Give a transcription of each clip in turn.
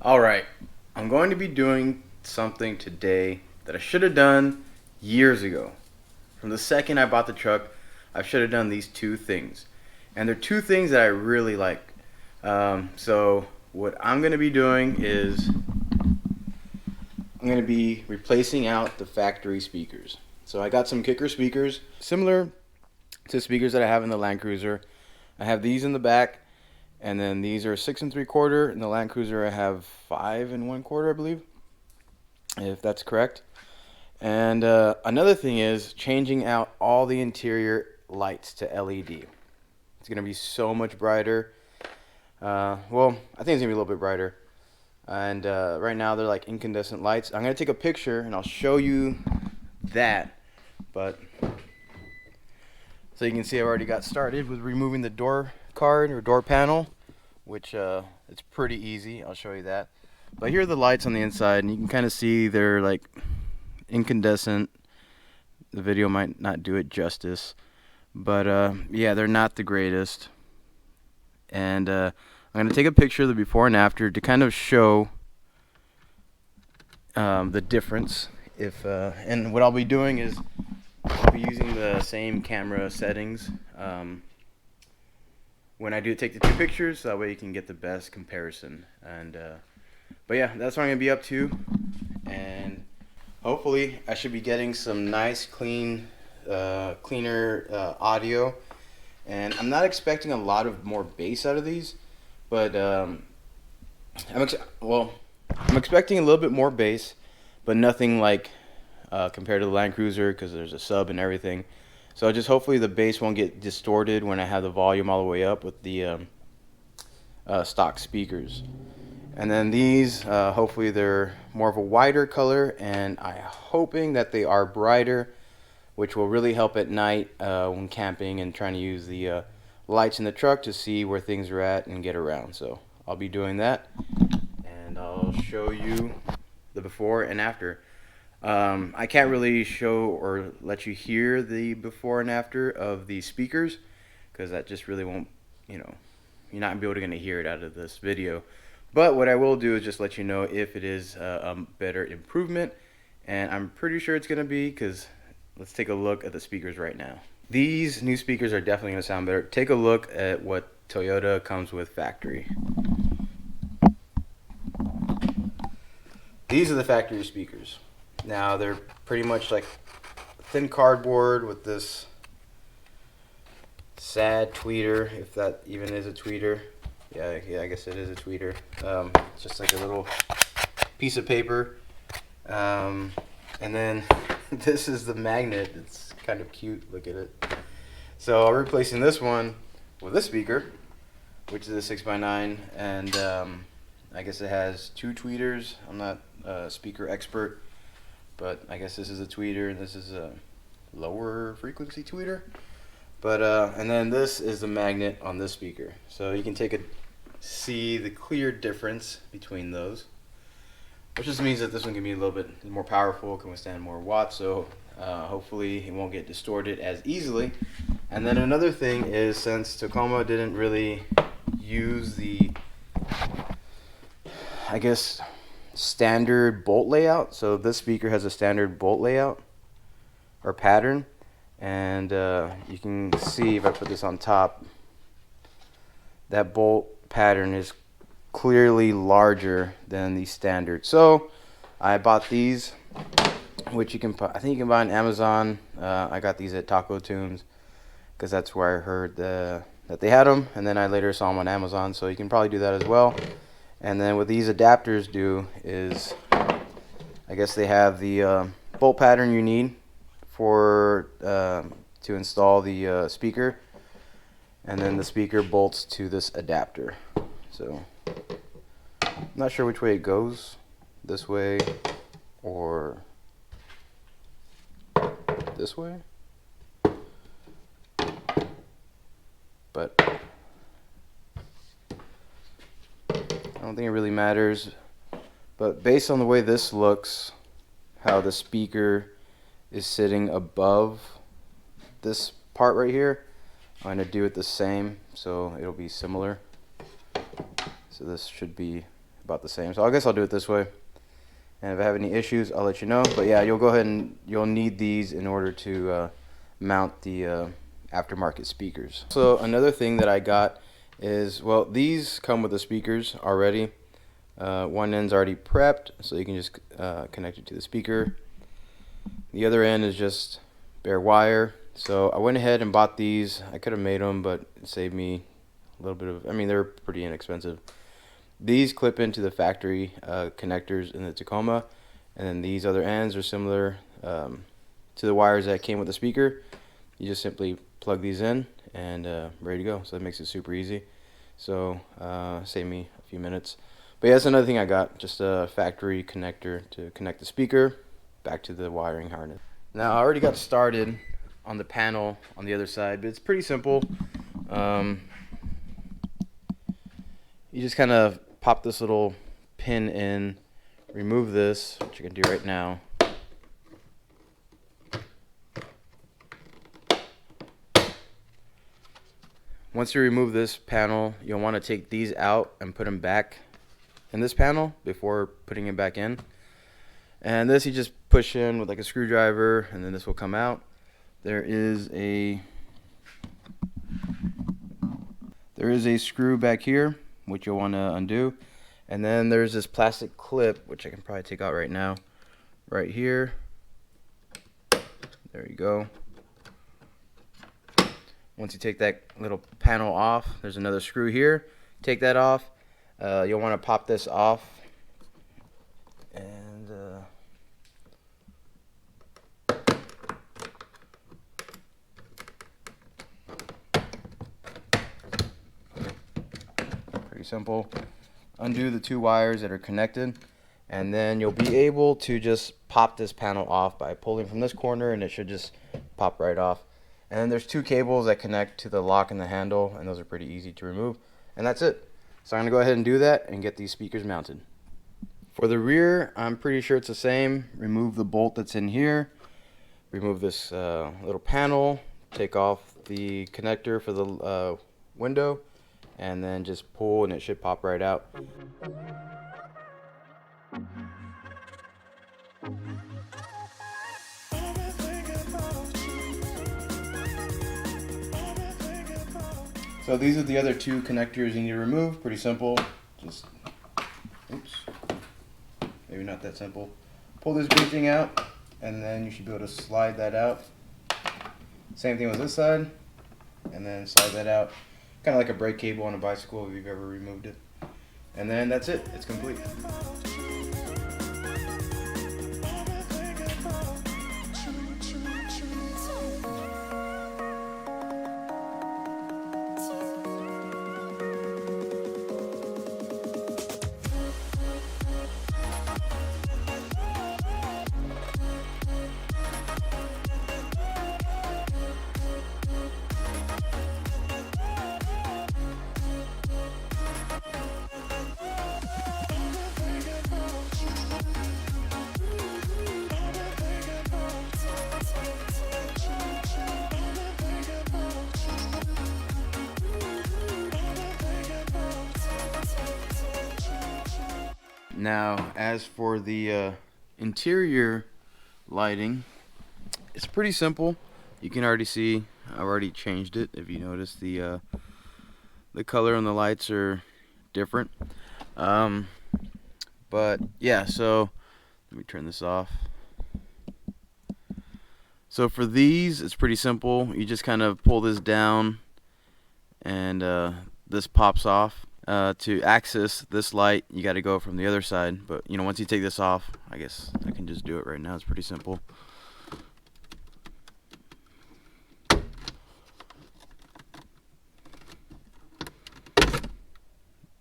Alright, I'm going to be doing something today that I should have done years ago. From the second I bought the truck, I should have done these two things. And they're two things that I really like. So what I'm going to be doing is I'm going to be replacing out the factory speakers. So I got some kicker speakers, similar to speakers that I have in the Land Cruiser. I have these in the back. And then these are 6 3/4. In the Land Cruiser, I have 5 1/4, I believe, if that's correct. And another thing is changing out all the interior lights to LED. It's going to be so much brighter. Well, I think it's going to be a little bit brighter. And right now they're like incandescent lights. I'm going to take a picture and I'll show you that. But so you can see I've already got started with removing the door card or door panel, which it's pretty easy. I'll show you that. But here are the lights on the inside, and you can kind of see they're like incandescent. The video might not do it justice, but yeah, they're not the greatest. And I'm going to take a picture of the before and after to kind of show the difference. And what I'll be doing is I'll be using the same camera settings when I do take the two pictures, so that way you can get the best comparison. And but yeah, that's what I'm gonna be up to, and hopefully I should be getting some nice cleaner audio. And I'm not expecting a lot of more bass out of these, but I'm expecting a little bit more bass, but nothing like compared to the Land Cruiser, because there's a sub and everything. So just hopefully the bass won't get distorted when I have the volume all the way up with the stock speakers. And then these, hopefully they're more of a wider color, and I'm hoping that they are brighter, which will really help at night when camping and trying to use the lights in the truck to see where things are at and get around. So I'll be doing that, and I'll show you the before and after. I can't really show or let you hear the before and after of the speakers, because that just really won't, you're not going to hear it out of this video. But what I will do is just let you know if it is a better improvement, and I'm pretty sure it's going to be, because let's take a look at the speakers right now. These new speakers are definitely going to sound better. Take a look at what Toyota comes with factory. These are the factory speakers. Now they're pretty much like thin cardboard with this sad tweeter, if that even is a tweeter. Yeah, I guess it is a tweeter. It's just like a little piece of paper. And then this is the magnet. It's kind of cute. Look at it. So I'm replacing this one with this speaker, which is a 6x9, and I guess it has 2 tweeters. I'm not a speaker expert, but I guess this is a tweeter and this is a lower frequency tweeter. But and then this is the magnet on this speaker, so you can see the clear difference between those, which just means that this one can be a little bit more powerful, can withstand more watts, so hopefully it won't get distorted as easily. And then another thing is, since Tacoma didn't really use the, I guess, standard bolt layout, so this speaker has a standard bolt layout or pattern, and you can see if I put this on top, that bolt pattern is clearly larger than the standard. So I bought these, which I think you can buy on Amazon. I got these at Taco Tunes because that's where I heard that they had them, and then I later saw them on Amazon, so you can probably do that as well. And then what these adapters do is, I guess they have the bolt pattern you need for to install the speaker, and then the speaker bolts to this adapter. So I'm not sure which way it goes, this way or this way, but I don't think it really matters. But based on the way this looks, how the speaker is sitting above this part right here, I'm going to do it the same, so it'll be similar. So this should be about the same. So I guess I'll do it this way. And if I have any issues, I'll let you know. But yeah, you'll go ahead and you'll need these in order to mount the aftermarket speakers. So another thing that I got is, well, these come with the speakers already. One end's already prepped, so you can just connect it to the speaker. The other end is just bare wire. So I went ahead and bought these. I could have made them, but it saved me a little bit of, I mean, they're pretty inexpensive. These clip into the factory connectors in the Tacoma, and then these other ends are similar to the wires that came with the speaker. You just simply plug these in and ready to go. So that makes it super easy. So save me a few minutes. But yeah, that's another thing I got, just a factory connector to connect the speaker back to the wiring harness. Now I already got started on the panel on the other side, but it's pretty simple. You just kind of pop this little pin in, remove this, which you can do right now. Once you remove this panel, you'll want to take these out and put them back in this panel before putting it back in. And this you just push in with like a screwdriver, and then this will come out. There is a screw back here, which you'll want to undo. And then there's this plastic clip, which I can probably take out right now, right here. There you go. Once you take that little panel off, there's another screw here. Take that off. You'll want to pop this off. And pretty simple. Undo the two wires that are connected, and then you'll be able to just pop this panel off by pulling from this corner, and it should just pop right off. And then there's two cables that connect to the lock and the handle, and those are pretty easy to remove. And that's it. So I'm going to go ahead and do that and get these speakers mounted. For the rear, I'm pretty sure it's the same. Remove the bolt that's in here. Remove this little panel. Take off the connector for the window. And then just pull and it should pop right out. So these are the other two connectors you need to remove. Pretty simple. Just, oops, maybe not that simple. Pull this big thing out, and then you should be able to slide that out. Same thing with this side, and then slide that out. Kind of like a brake cable on a bicycle if you've ever removed it. And then that's it. It's complete. Now, as for the interior lighting, it's pretty simple. You can already see I've already changed it. If you notice, the color on the lights are different. But yeah, so let me turn this off. So for these, it's pretty simple. You just kind of pull this down, and this pops off. To access this light, you got to go from the other side. But you know, once you take this off, I guess I can just do it right now. It's pretty simple.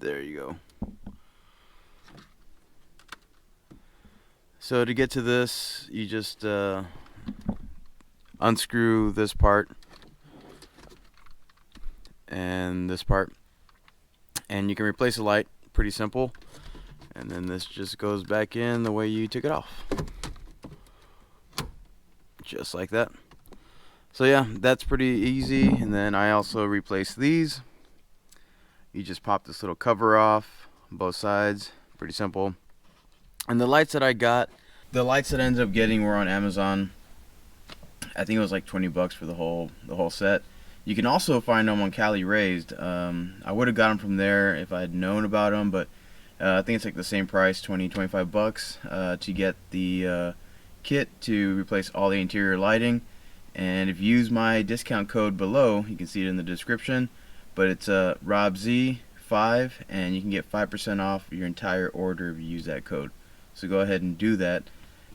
There you go. So to get to this, you just unscrew this part and this part, and you can replace the light. Pretty simple. And then this just goes back in the way you took it off, just like that. So yeah, that's pretty easy. And then I also replaced these. You just pop this little cover off both sides, Pretty simple. And the lights that I got, the lights that I ended up getting were on Amazon. I think it was like 20 bucks for the whole set. You can also find them on Cali Raised. I would have got them from there if I had known about them, but I think it's like the same price, 25 bucks to get the kit to replace all the interior lighting. And if you use my discount code below, you can see it in the description, but it's RobZ5, and you can get 5% off your entire order if you use that code. So go ahead and do that.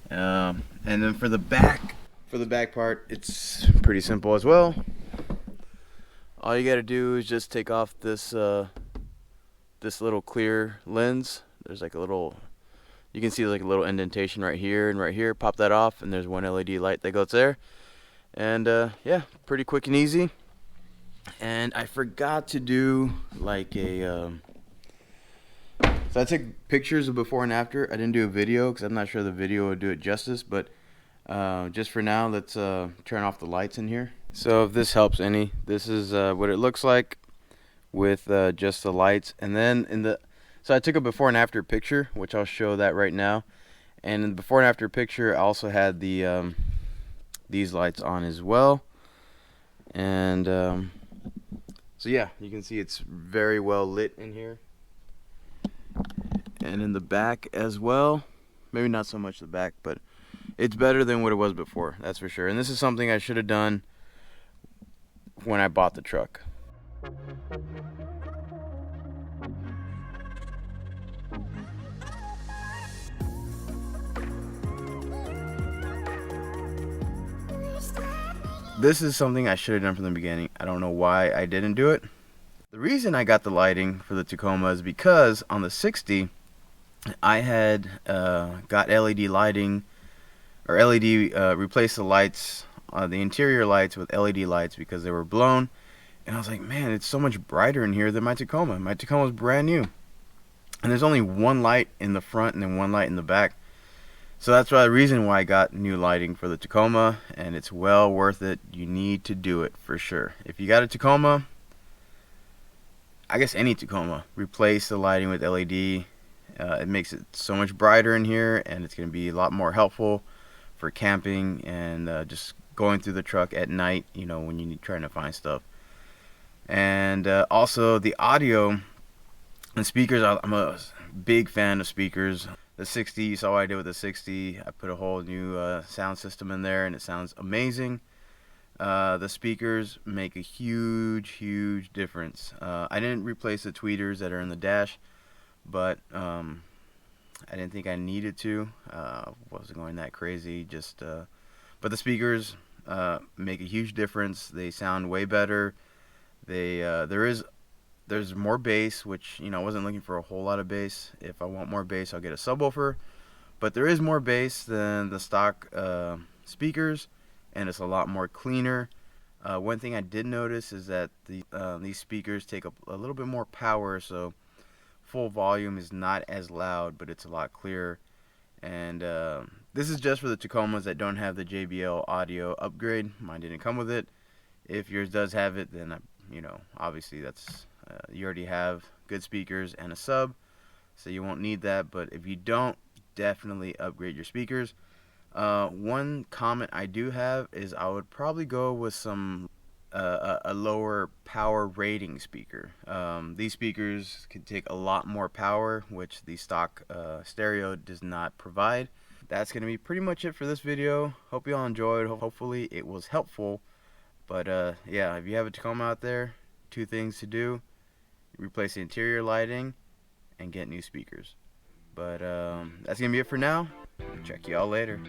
And then for the back part, it's pretty simple as well. All you gotta do is just take off this this little clear lens. There's like a little, you can see like a little indentation right here and right here. Pop that off, and there's one LED light that goes there. And yeah, pretty quick and easy. And I forgot to do like a so I took pictures of before and after. I didn't do a video because I'm not sure the video would do it justice, but just for now, let's turn off the lights in here. So if this helps any, this is what it looks like with just the lights. And then so I took a before and after picture, which I'll show that right now. And in the before and after picture, I also had the these lights on as well. And so yeah, you can see it's very well lit in here. And in the back as well. Maybe not so much the back, but it's better than what it was before, that's for sure. And this is something I should have done when I bought the truck. This is something I should have done from the beginning. I don't know why I didn't do it. The reason I got the lighting for the Tacoma is because on the 60, I had got LED lighting, or LED, replaced the lights, the interior lights with LED lights because they were blown. And I was like, man, it's so much brighter in here than my Tacoma. My Tacoma is brand new. And there's only one light in the front and then one light in the back. So that's the reason why I got new lighting for the Tacoma, and it's well worth it. You need to do it for sure. If you got a Tacoma, I guess any Tacoma, replace the lighting with LED. It makes it so much brighter in here, and it's going to be a lot more helpful for camping and just going through the truck at night, you know, when you're trying to find stuff. And also the audio and speakers, I'm a big fan of speakers. The 60, you saw what I did with the 60. I put a whole new sound system in there, and it sounds amazing. The speakers make a huge difference. I didn't replace the tweeters that are in the dash, but I didn't think I needed to. Wasn't going that crazy. But the speakers make a huge difference. They sound way better. There's more bass, which, you know, I wasn't looking for a whole lot of bass. If I want more bass, I'll get a subwoofer. But there is more bass than the stock speakers, and it's a lot more cleaner. One thing I did notice is that these speakers take up a little bit more power, so full volume is not as loud, but it's a lot clearer. And this is just for the Tacomas that don't have the JBL audio upgrade. Mine didn't come with it. If yours does have it, then you know, obviously that's you already have good speakers and a sub, so you won't need that. But if you don't, definitely upgrade your speakers. One comment I do have is I would probably go with some a lower power rating speaker. These speakers can take a lot more power, which the stock stereo does not provide. That's going to be pretty much it for this video. Hope you all enjoyed. Hopefully it was helpful. But yeah, if you have a Tacoma out there, 2 things to do: replace the interior lighting and get new speakers. But that's going to be it for now. Check y'all later.